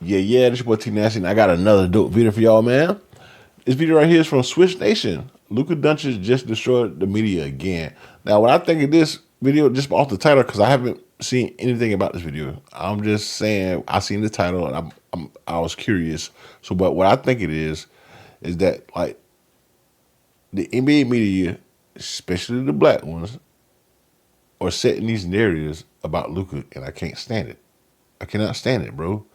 Yeah, this your boy T Nasty, and I got another dope video for y'all, man. This video right here is from Swish Nation. Luka Doncic just destroyed the media again. Now, when I think of this video, just off the title, because I haven't seen anything about this video, I'm just saying I seen the title and I was curious. So, but what I think it is that like the NBA media, especially the black ones, are setting these narratives about Luka, and I can't stand it. I cannot stand it, bro.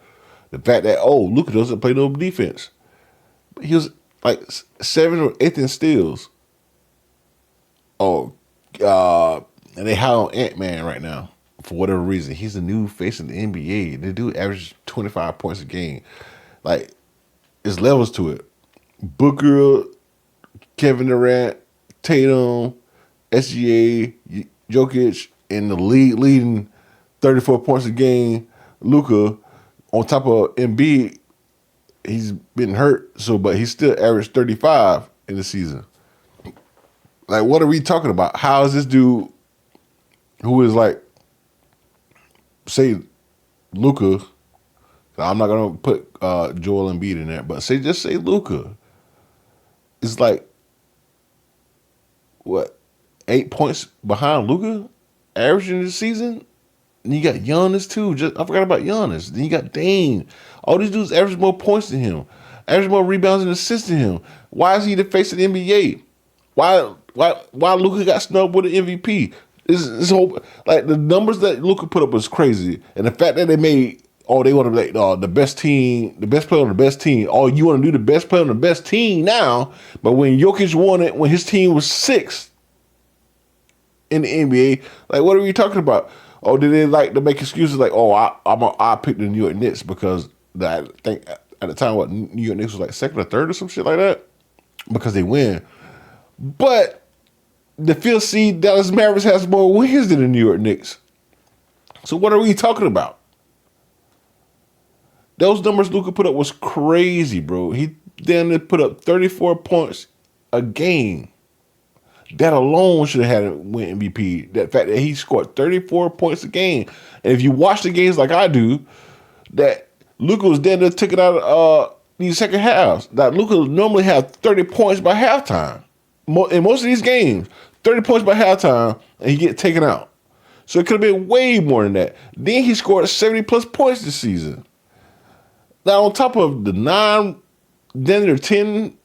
The fact that, Luka doesn't play no defense. He was like 7th or 8th in steals. And they high on Ant-Man right now for whatever reason. He's the new face in the NBA. The dude averages 25 points a game. Like, there's levels to it. Booker, Kevin Durant, Tatum, SGA, Jokic, in the league leading 34 points a game. Luka, on top of Embiid, he's been hurt, but he still averaged 35 in the season. Like, what are we talking about? How is this dude who is like, say, Luka? I'm not gonna put Joel Embiid in there, but just say Luka. It's like what, 8 points behind Luka, averaging this season. And you got Giannis too. I forgot about Giannis. Then you got Dame. All these dudes average more points than him, average more rebounds and assists than him. Why is he the face of the NBA? Why Luka got snubbed with an MVP? This whole, like, the numbers that Luka put up was crazy, and the fact that they made they want to be like the best team, the best player on the best team. You want to do the best player on the best team now, but when Jokic won it, when his team was 6th in the NBA, like, what are we talking about? Did they like to make excuses like, I picked the New York Knicks because I think at the time New York Knicks was like 2nd or 3rd or some shit like that because they win. But the Phil C. Dallas Mavericks has more wins than the New York Knicks. So what are we talking about? Those numbers Luka put up was crazy, bro. He then put up 34 points a game. That alone should have had him win MVP. That fact that he scored 34 points a game. And if you watch the games like I do, that Luka was then took it out of these second halves. That Luka normally had 30 points by halftime. In most of these games, 30 points by halftime, and he get taken out. So it could have been way more than that. Then he scored 70 plus points this season. Now on top of the 9, then there are 10.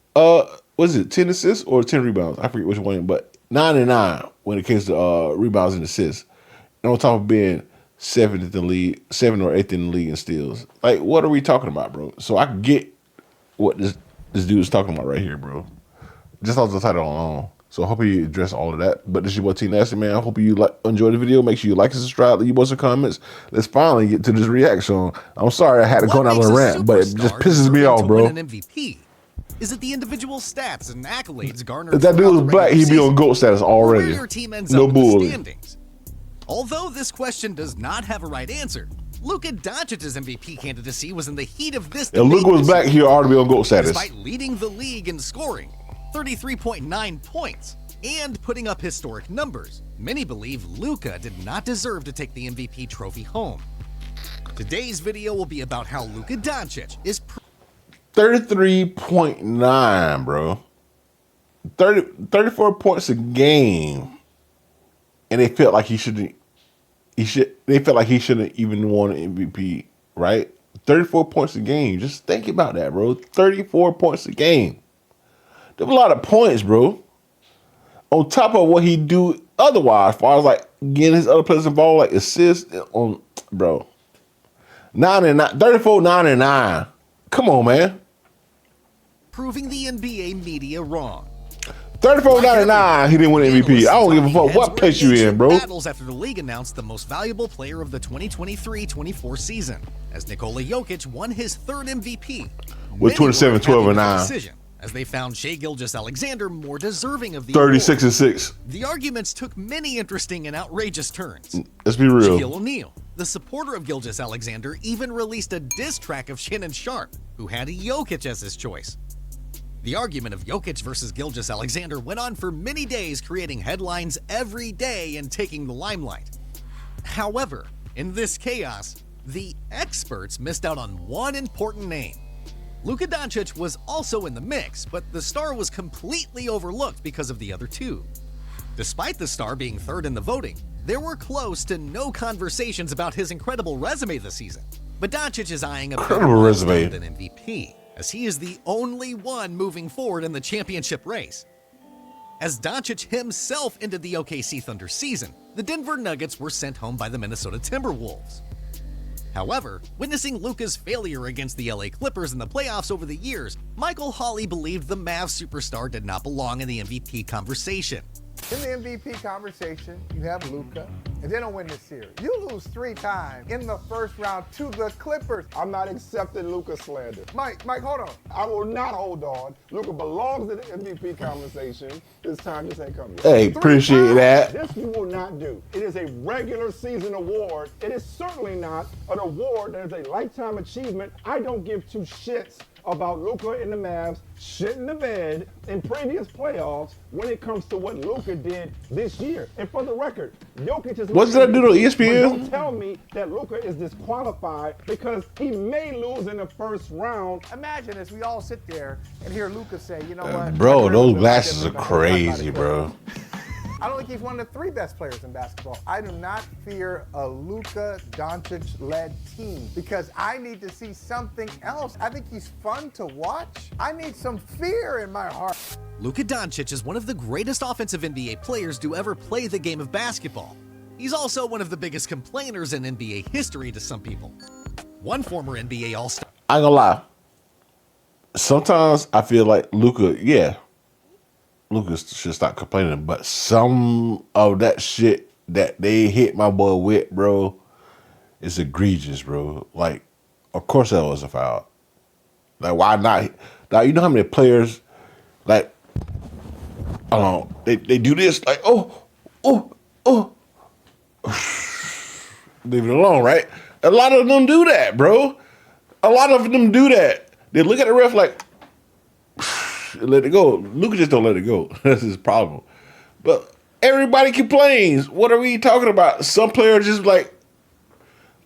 10 assists or 10 rebounds? I forget which one, but 9 and 9 when it comes to rebounds and assists. And on top of being 7th in the league, 7th or 8th in the league in steals. Like, what are we talking about, bro? So I get what this dude is talking about right here, bro. Just off the title alone. So I hope you address all of that. But this is your boy T Nasty, man. I hope you enjoy the video. Make sure you like and subscribe. Leave your boys some comments. Let's finally get to this reaction. I'm sorry I had to go down on a rant, but it just pisses me off, bro. Is it the individual stats and accolades garnered? If that dude was black, he'd be on GOAT status already. Your team ends No up in the bully. standings. Although this question does not have a right answer, Luka Doncic's MVP candidacy was in the heat of this debate. If Luka was black, he'd already be on GOAT status. Despite leading the league in scoring, 33.9 points, and putting up historic numbers, many believe Luka did not deserve to take the MVP trophy home. Today's video will be about how Luka Doncic is 33.9, bro. 34 points a game. And they felt like he shouldn't even won an MVP, right? 34 points a game. Just think about that, bro. 34 points a game. There's a lot of points, bro. On top of what he do otherwise, as far as like getting his other players involved, like assists on, bro. 9 and 9, 34, 9 and 9. Come on, man. Proving the NBA media wrong. 34.99. He didn't win MVP. I don't give a fuck what place you in, bro. Battles after the league announced the most valuable player of the 2023-24 season, as Nikola Jokic won his 3rd MVP with 27, 12, and 9. Decision, as they found Shai Gilgeous-Alexander more deserving of the 36 and 6. The arguments took many interesting and outrageous turns. Let's be real. Shaquille O'Neal, the supporter of Gilgeous-Alexander, even released a diss track of Shannon Sharpe, who had Jokic as his choice. The argument of Jokic versus Gilgeous-Alexander went on for many days, creating headlines every day and taking the limelight. However, in this chaos, The experts missed out on one important name. Luka Doncic was also in the mix, but the star was completely overlooked because of the other two. Despite the star being third in the voting, there were close to no conversations about his incredible resume this season. But Doncic is eyeing a better milestone than MVP, as he is the only one moving forward in the championship race. As Doncic himself ended the OKC Thunder season, the Denver Nuggets were sent home by the Minnesota Timberwolves. However, witnessing Luka's failure against the LA Clippers in the playoffs over the years, Michael Hawley believed the Mavs superstar did not belong in the MVP conversation. In the MVP conversation, you have Luka, and they don't win this series. You lose 3 times in the first round to the Clippers. I'm not accepting Luka slander. Mike, hold on. I will not hold on. Luka belongs in the MVP conversation. This time, this ain't coming. Hey, appreciate that. This you will not do. It is a regular season award. It is certainly not an award that is a lifetime achievement. I don't give 2 shits about Luka and the Mavs shitting the bed in previous playoffs when it comes to what Luka did this year. And for the record, Jokic is... What's that do to ESPN? Don't tell me that Luka is disqualified because he may lose in the first round. Imagine as we all sit there and hear Luka say, you know what? Bro, those glasses are crazy, bro. I don't think he's one of the 3 best players in basketball. I do not fear a Luka Doncic-led team because I need to see something else. I think he's fun to watch. I need some fear in my heart. Luka Doncic is one of the greatest offensive NBA players to ever play the game of basketball. He's also one of the biggest complainers in NBA history to some people. One former NBA All-Star. I ain't gonna lie. Sometimes I feel like Luka should stop complaining, but some of that shit that they hit my boy with, bro, is egregious, bro. Like, of course that was a foul. Like, why not? Now, you know how many players, like, I don't know, they do this, like, oh. Leave it alone, right? A lot of them do that, bro. A lot of them do that. They look at the ref like, let it go. Luka just don't let it go. That's his problem. But everybody complains. What are we talking about? Some players just like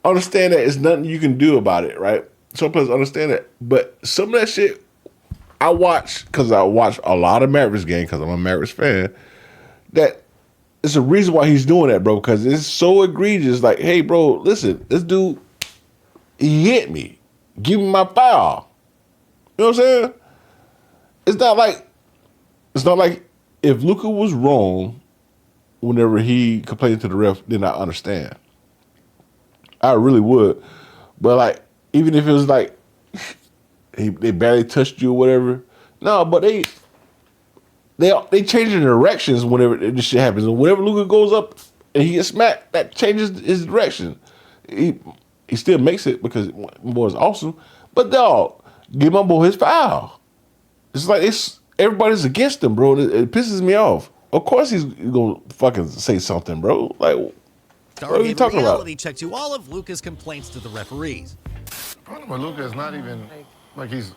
understand that it's nothing you can do about it, right? Some players understand that. But some of that shit I watch because I watch a lot of Mavericks games because I'm a Mavericks fan. That it's a reason why he's doing that, bro, because it's so egregious. Like, hey, bro, listen, this dude, he hit me. Give me my foul. You know what I'm saying? It's not like if Luka was wrong whenever he complained to the ref, then I understand. I really would. But like, even if it was like they barely touched you or whatever, no, but they change their directions whenever this shit happens. And whenever Luka goes up and he gets smacked, that changes his direction. He still makes it because my boy's awesome. But dog, give my boy his foul. It's like everybody's against him, bro. It pisses me off. Of course he's gonna fucking say something, bro. Like, what are you talking about? Reality check to all of Luka's complaints to the referees. The problem with Luka is not even like he's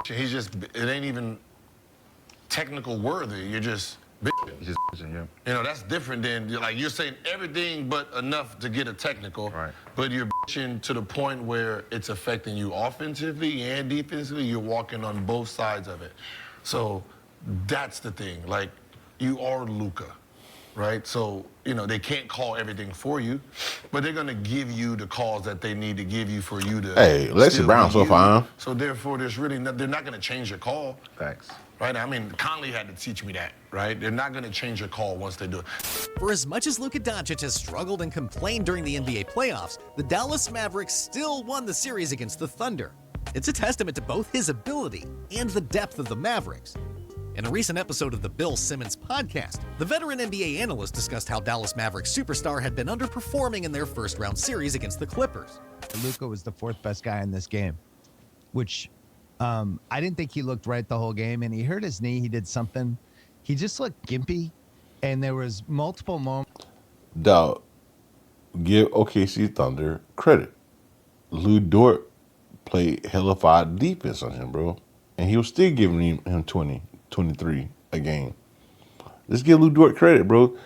just, it ain't even technical worthy. You're just bitching. He's just bitching, yeah. You know, that's different than like you're saying everything but enough to get a technical. Right. But you're bitching to the point where it's affecting you offensively and defensively. You're walking on both sides of it. So that's the thing. Like, you are Luka, right? So, you know, they can't call everything for you, but they're going to give you the calls that they need to give you for you to. Hey, Lexi Brown so fine. So therefore, they're not going to change your call. Thanks. Right? I mean, Conley had to teach me that, right? They're not going to change your call once they do it. For as much as Luka Doncic has struggled and complained during the NBA playoffs, the Dallas Mavericks still won the series against the Thunder. It's a testament to both his ability and the depth of the Mavericks. In a recent episode of the Bill Simmons podcast, the veteran NBA analyst discussed how Dallas Mavericks superstar had been underperforming in their first-round series against the Clippers. Luka was the 4th best guy in this game, which I didn't think he looked right the whole game, and he hurt his knee. He did something. He just looked gimpy, and there was multiple moments. Dog, give OKC Thunder credit. Lou Dort played hella fine defense on him, bro, and he was still giving him 20, 23 a game. Let's give Lou Dort credit, bro.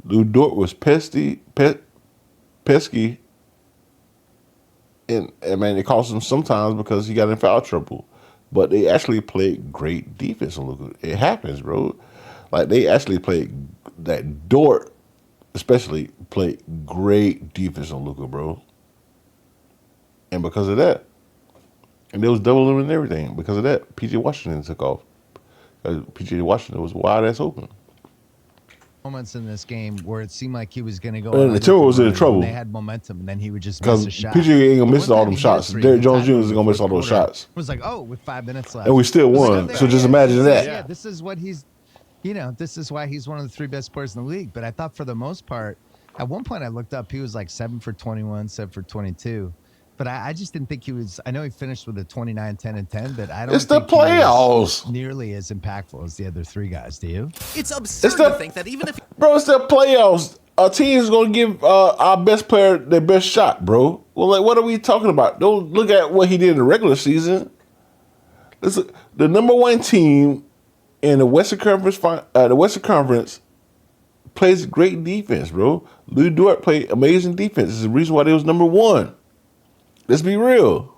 Lou Dort was pesky And man, it cost them sometimes because he got in foul trouble. But they actually played great defense on Luka. It happens, bro. Like they actually played that Dort, especially played great defense on Luka, bro. And because of that, and they was doubling him and everything. Because of that, PJ Washington took off. PJ Washington was wide ass open. Moments in this game where it seemed like he was going to go. And the Timberwolves was in trouble. They had momentum, and then he would just Because miss a shot. PJ ain't gonna But miss one all time them he hit shots. a three, Derrick the Jones time Jr. in is the gonna miss fourth all those quarter, shots. It was like, oh, with 5 minutes left, And we still won. So just imagine that. Yeah, this is what he's. This is why he's one of the 3 best players in the league. But I thought for the most part, at one point I looked up, he was like 7 for 21, 7 for 22. But I just didn't think he was. I know he finished with a 29, 10, and 10, but I don't. It's the think he was playoffs. nearly as impactful as the other 3 guys. Do you? It's absurd It's the- to think that even if Bro, it's the playoffs. A team is going to give our best player their best shot, bro. Well, like, what are we talking about? Don't look at what he did in the regular season. Listen, the number 1 team in the Western Conference, plays great defense, bro. Lou Dort played amazing defense. It's the reason why they was number 1. Let's be real.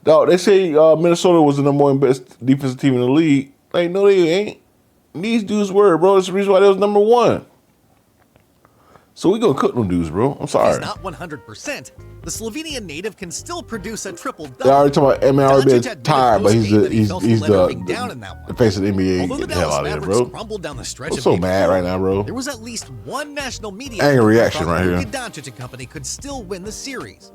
Dog, they say Minnesota was the number 1 best defensive team in the league. Like, no, they ain't. These dudes were, bro. It's the reason why they was number 1. So we gonna cook them dudes, bro. I'm he's sorry. not 100%, the Slovenian native can still produce a triple-double. They already talking about Emin already Doncic been admitted tired, but post-game that he he's felt he let Irving down in the that one. face of the NBA. Although Get the the hell Dallas out of here, Mavericks bro. crumbled down the stretch I'm of so Game mad 4, right now, bro. There was at least one national media Angry that reaction thought right here. Luka Doncic and company could still win the series.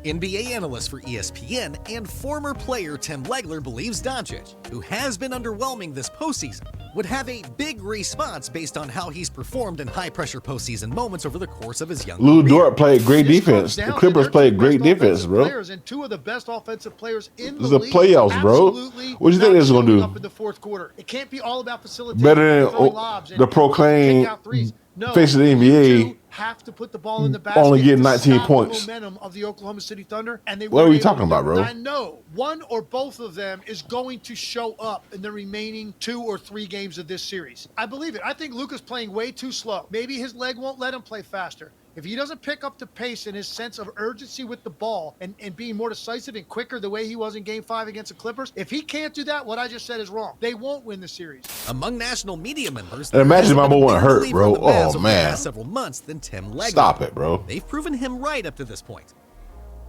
NBA analyst for ESPN and former player Tim Legler believes Doncic, who has been underwhelming this postseason, would have a big response based on how he's performed in high-pressure postseason moments over the course of his young Lou career. Dort played great This comes defense. down The to Clippers their played two great best defense, offensive bro. players and 2 of the best offensive players in This the is the league. playoffs, bro. Absolutely What do you think not this is gonna showing do? up in the fourth quarter. It can't be all about facilitating. Better than throwing lobs and the proclaimed kick out threes. No, face of the you NBA. two have to put the ball in the basket. Only getting to 19 stop points. The momentum of the Oklahoma City Thunder, and they What are weren't we able talking to do about, it. bro? I know one or both of them is going to show up in the remaining 2 or 3 games of this series. I believe it. I think Luka's playing way too slow. Maybe his leg won't let him play faster. If he doesn't pick up the pace and his sense of urgency with the ball and being more decisive and quicker the way he was in Game 5 against the Clippers, if he can't do that, what I just said is wrong. They won't win the series. Among national media members, And imagine there my has boy been a wasn't bigger hurt, believer bro. in the Mavs Oh, over the man. past several months than Tim Legler. Stop it, bro. They've proven him right up to this point.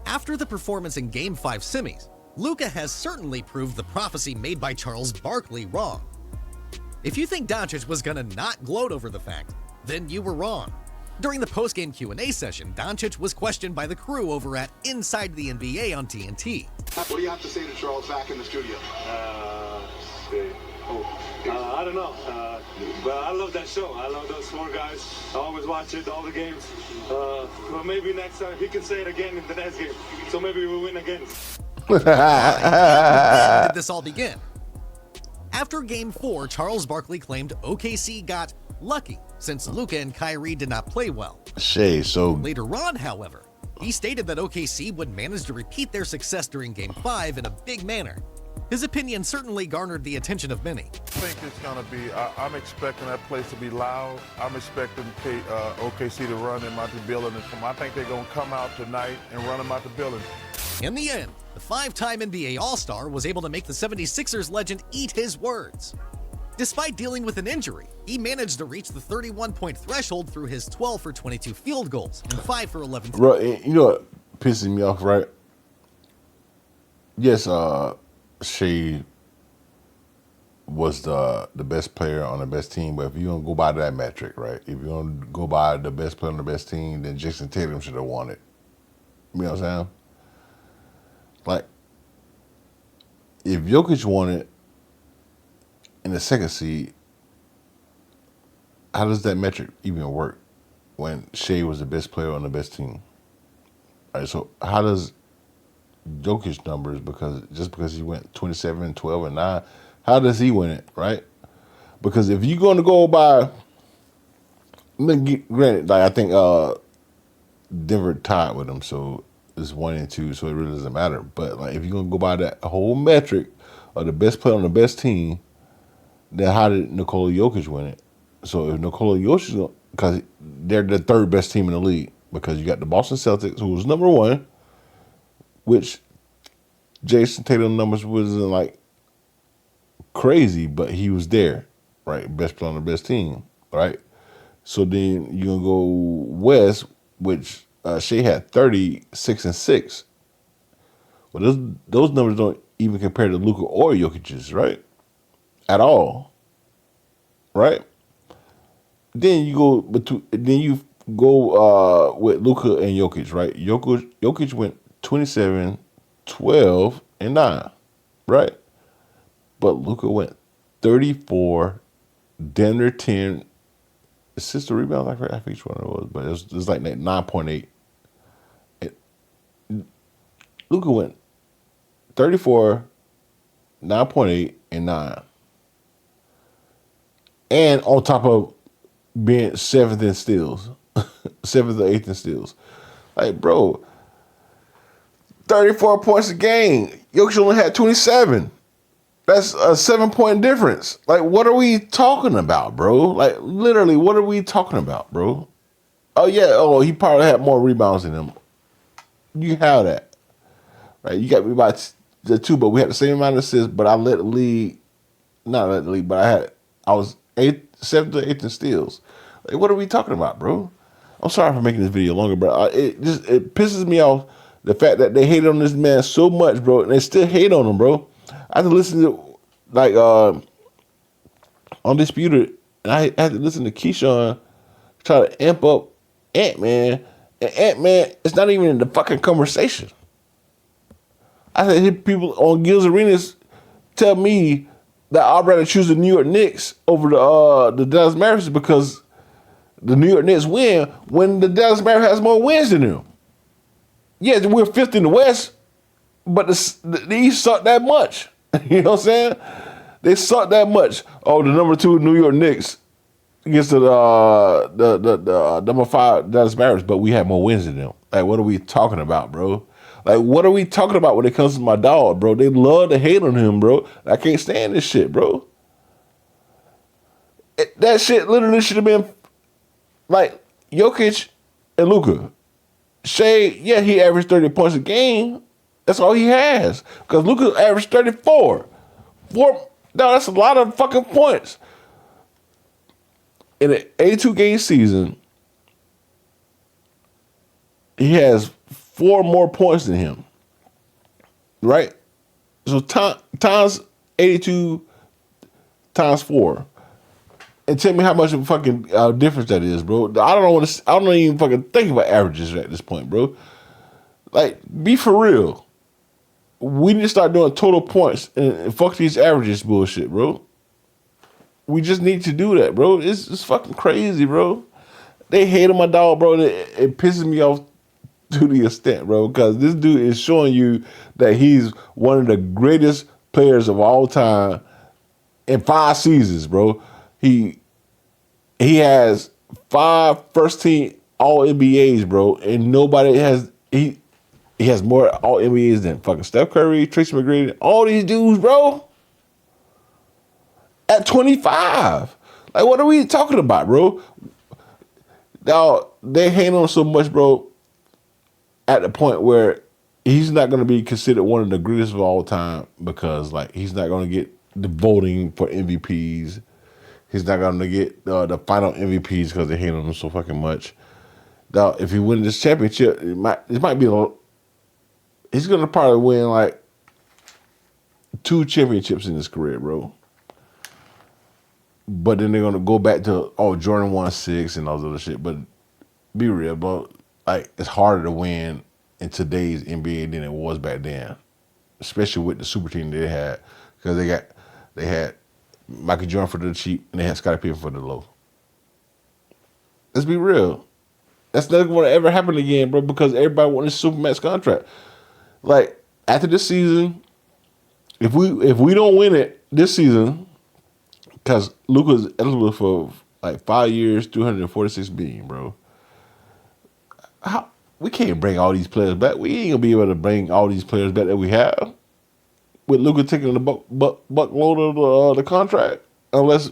After the performance in Game 5 semis, Luka has certainly proved the prophecy made by Charles Barkley wrong. If you think Doncic was gonna not gloat over the fact, then you were wrong. During the post-game Q&A session, Doncic was questioned by the crew over at Inside the NBA on TNT. What do you have to say to Charles back in the studio? I don't know, but I love that show. I love those 4 guys. I always watch it, all the games. But maybe next time he can say it again in the next game. So maybe we'll win again. When did this all begin? After Game 4, Charles Barkley claimed OKC got lucky since Luka and Kyrie did not play well. Shea, so Later on, however, he stated that OKC would manage to repeat their success during Game 5 in a big manner. His opinion certainly garnered the attention of many. I think it's going to be, I'm expecting that place to be loud. I'm expecting OKC to run him out the building. I think they're going to come out tonight and run him out the building. In the end, the 5-time NBA All-Star was able to make the 76ers legend eat his words. Despite dealing with an injury, he managed to reach the 31-point threshold through his 12 for 22 field goals and 5 for 11 threes. bro, you know what pisses me off, right? Yes, Shea was the best player on the best team, but if you're gonna go by that metric, right? If you're gonna go by the best player on the best team, then Jason Tatum should have won it. You know what I'm saying? Like, if Jokic won it in the second seed, how does that metric even work when Shea was the best player on the best team? All right, so how does Jokic numbers, because he went 27, 12, and 9, how does he win it, right? Because if you're going to go by, granted, like I think Denver tied with him, so it's 1 and 2, so it really doesn't matter. But like, if you're going to go by that whole metric of the best player on the best team, then how did Nikola Jokic win it? So if Nikola Jokic, because they're the 3rd best team in the league, because you got the Boston Celtics, who was number 1, which Jason Tatum numbers wasn't like crazy, but he was there, right? Best player on the best team, right? So then you're gonna go West, which Shea had 36 and 6. Well, those numbers don't even compare to Luka or Jokic's, right? At all, right? Then you go with Luka and Jokic, right? Jokic went 27, 12, and 9, right? But Luka went 34, Denver 10, assist to rebound. I forget which one it was, but it was like 9.8. Luka went 34, 9.8, and 9. And on top of being 7th in steals, 7th or 8th in steals. Like, bro, 34 points a game. Jokic only had 27. That's a 7-point difference. Like, what are we talking about, bro? Like, literally, what are we talking about, bro? Oh, yeah. Oh, he probably had more rebounds than him. You have that. Right? You got me by the 2, but we had the same amount of assists, but I led the league. Not led the league, but I was 7th to 8th in steals. Like, what are we talking about, bro? I'm sorry for making this video longer, bro. It pisses me off the fact that they hate on this man so much, bro, and they still hate on him, bro. I had to listen to Undisputed, and I had to listen to Keyshawn try to amp up Ant-Man, and Ant-Man is not even in the fucking conversation. I had people on Gil's Arenas tell me that I'd rather choose the New York Knicks over the Dallas Mavericks because the New York Knicks win when the Dallas Mavericks has more wins than them. Yeah, we're 5th in the West, but the East sucked that much. You know what I'm saying? They suck that much. Oh, the number 2 New York Knicks against the number 5 Dallas Mavericks, but we have more wins than them. Like, what are we talking about, bro? Like, what are we talking about when it comes to my dog, bro? They love to hate on him, bro. I can't stand this shit, bro. That shit literally should have been like Jokic and Luka. Shea, yeah, he averaged 30 points a game. That's all he has. Because Luka averaged 34. No, that's a lot of fucking points. In an 82-game season, he has 4 more points than him. Right? So times 82 times 4. And tell me how much of a fucking difference that is, bro. I don't even fucking think about averages at this point, bro. Like, be for real. We need to start doing total points and fuck these averages bullshit, bro. We just need to do that, bro. It's fucking crazy, bro. They hate on my dog, bro. It pisses me off to the extent, bro, because this dude is showing you that he's one of the greatest players of all time in 5 seasons, bro. He has 5 first-team All-NBAs, bro, and nobody has he has more All-NBAs than fucking Steph Curry, Tracy McGrady, all these dudes, bro. At 25. Like, what are we talking about, bro? Now, they hate on him so much, bro, at the point where he's not going to be considered one of the greatest of all time because, like, he's not going to get the voting for MVPs. He's not going to get the final MVPs because they hate on him so fucking much. Now, if he wins this championship, it might be he's going to probably win, like, 2 championships in his career, bro. But then they're going to go back to, Jordan won 6 and all this other shit. But be real, bro. Like, it's harder to win in today's NBA than it was back then, especially with the super team they had, because they had Michael Jordan for the cheap and they had Scottie Pippen for the low. Let's be real. That's not going to ever happen again, bro, because everybody wants a Supermax contract. Like, after this season, if we don't win it this season, because Luka's eligible for like 5 years, $246 million, bro. We can't bring all these players back. We ain't gonna be able to bring all these players back that we have with Luka taking the buckload of the contract, unless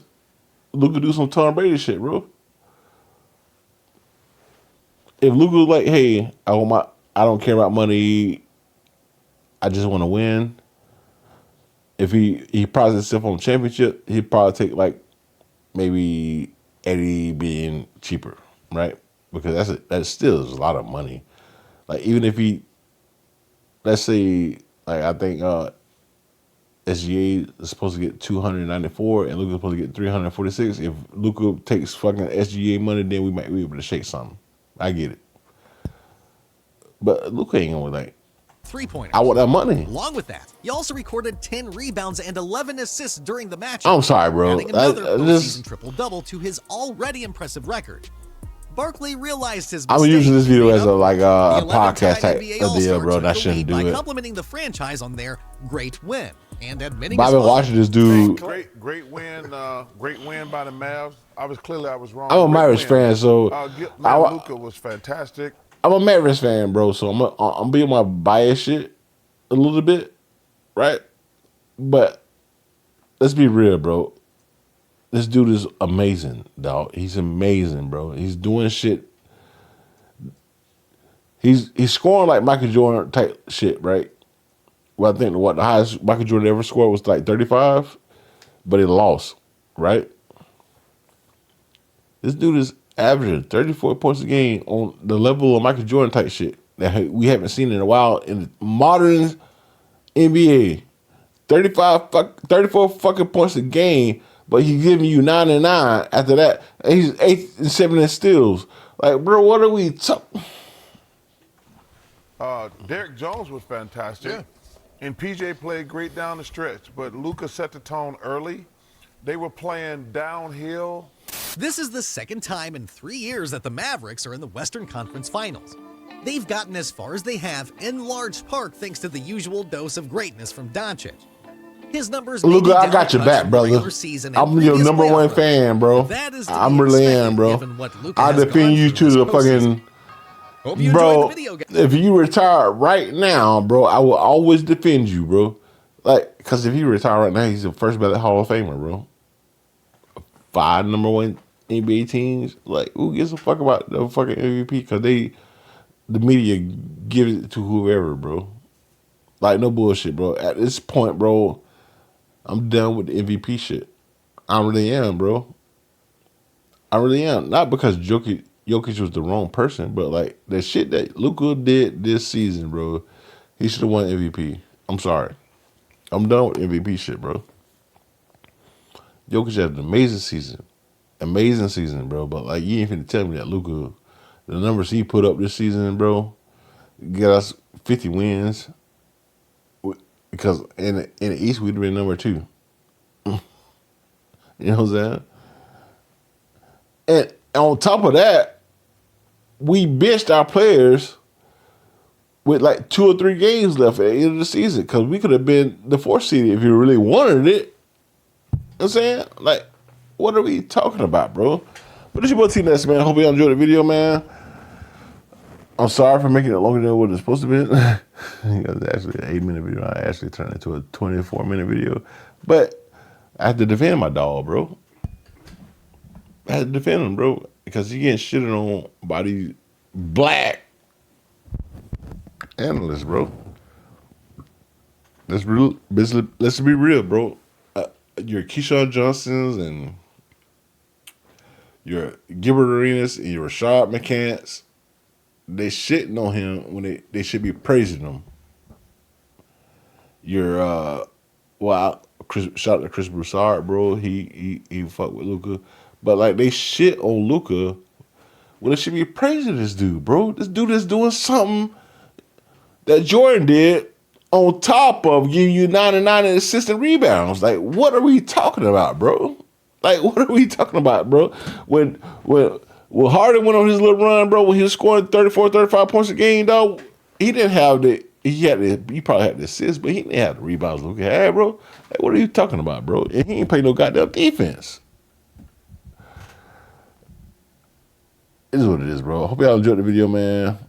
Luka do some Tom Brady shit, bro. If Luka's like, hey, I don't care about money, I just want to win. If he prides himself on championship, he'd probably take like maybe Eddie being cheaper, right? Because that still is a lot of money. Like even if he, let's say, like I think SGA is supposed to get 294 and Luka's supposed to get 346. If Luka takes fucking SGA money, then we might be able to shake something. I get it. But Luka ain't gonna like. Three-pointers. I want that money. Along with that, he also recorded 10 rebounds and 11 assists during the match. I'm sorry, bro. Adding another postseason triple-double to his already impressive record. Barkley realized his mistake. I'm using this video as a The podcast 11-time type NBA of All-Star deal, bro. took And I the shouldn't lead do by it. complimenting the franchise on their great win and admitting But I've as been well. watching this dude. Great win by the Mavs. I was wrong. I'm a Great Mavericks win. fan, so Luka was fantastic. I'm a Mavericks fan, bro. So I'm being my bias shit a little bit, right? But let's be real, bro. This dude is amazing, dog. He's amazing, bro. He's doing shit. He's scoring like Michael Jordan type shit, right? Well, I think the highest Michael Jordan ever scored was like 35, but he lost, right? This dude is averaging 34 points a game on the level of Michael Jordan type shit that we haven't seen in a while in the modern NBA. 34 fucking points a game, but he's giving you 9 and 9 after that. And he's 8 and 7 in steals. Like, bro, what are we talking? Derrick Jones was fantastic. Yeah. And PJ played great down the stretch, but Luka set the tone early. They were playing downhill. This is the second time in 3 years that the Mavericks are in the Western Conference Finals. They've gotten as far as they have in large part thanks to the usual dose of greatness from Doncic. His numbers may be Luka, I down got your a touch back, from brother. regular season and I'm your previous number playoff one runs. fan, bro. That is to I'm be really expected am, bro. given what Luka I has defend gone you through to this the postseason. fucking. Hope you enjoyed Bro, the video, guys. if you retire right now, bro, I will always defend you, bro. Like, because if you retire right now, he's the first ballot Hall of Famer, bro. 5 number 1 NBA teams. Like, who gives a fuck about the fucking MVP? Because the media gives it to whoever, bro. Like, no bullshit, bro. At this point, bro, I'm done with the MVP shit. I really am, bro. I really am. Not because Jokic was the wrong person, but like the shit that Luka did this season, bro, he should have won MVP. I'm sorry. I'm done with MVP shit, bro. Jokic had an amazing season, bro. But like, you ain't finna tell me that Luka, the numbers he put up this season, bro, get us 50 wins. Because in the East we'd have been number 2. You know what I'm saying? And on top of that, we benched our players with like 2 or 3 games left at the end of the season because we could have been the 4th seed if you really wanted it. You know what I'm saying? Like, what are we talking about, bro? But this your boy T-Ness, man. Hope you enjoyed the video, man. I'm sorry for making it longer than what it's supposed to be. It was actually an 8-minute video. I actually turned it into a 24-minute video. But I have to defend my dog, bro. I had to defend him, bro, because he getting shitted on by these black analysts, bro. Let's be real, bro. Your Keyshawn Johnsons and your Gilbert Arenas and your Rashad McCants, they shitting on him when they should be praising him. Your shout out to Chris Broussard, bro. He fucked with Luka. But like they shit on Luka, well, they should be praising this dude, bro. This dude is doing something that Jordan did on top of giving you 9 and 9 in assists and rebounds. Like, what are we talking about, bro? Like, what are we talking about, bro? When Harden went on his little run, bro, when he was scoring 34, 35 points a game, dog, he didn't have the. He probably had the assists, but he didn't have the rebounds Luka had, bro. Like, what are you talking about, bro? And he ain't play no goddamn defense. It is what it is, bro. Hope y'all enjoyed the video, man.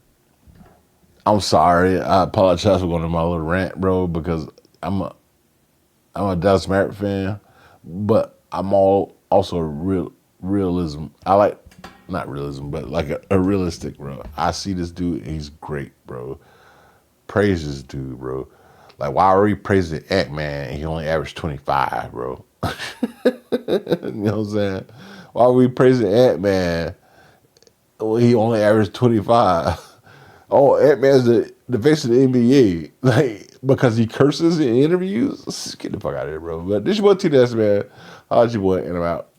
I'm sorry. I apologize for going on my little rant, bro, because I'm a Dallas Mavericks fan, but I'm also a realism. I like, not realism, but like a realistic, bro. I see this dude, and he's great, bro. Praise this dude, bro. Like, why are we praising Ant-Man and he only averaged 25, bro? You know what I'm saying? Why are we praising Ant-Man when he only averaged 25? Oh, Ant-Man's the face of the NBA. Like, because he curses in interviews? Get the fuck out of here, bro. But this is your boy T-Dest, man. How's your boy? And I'm out.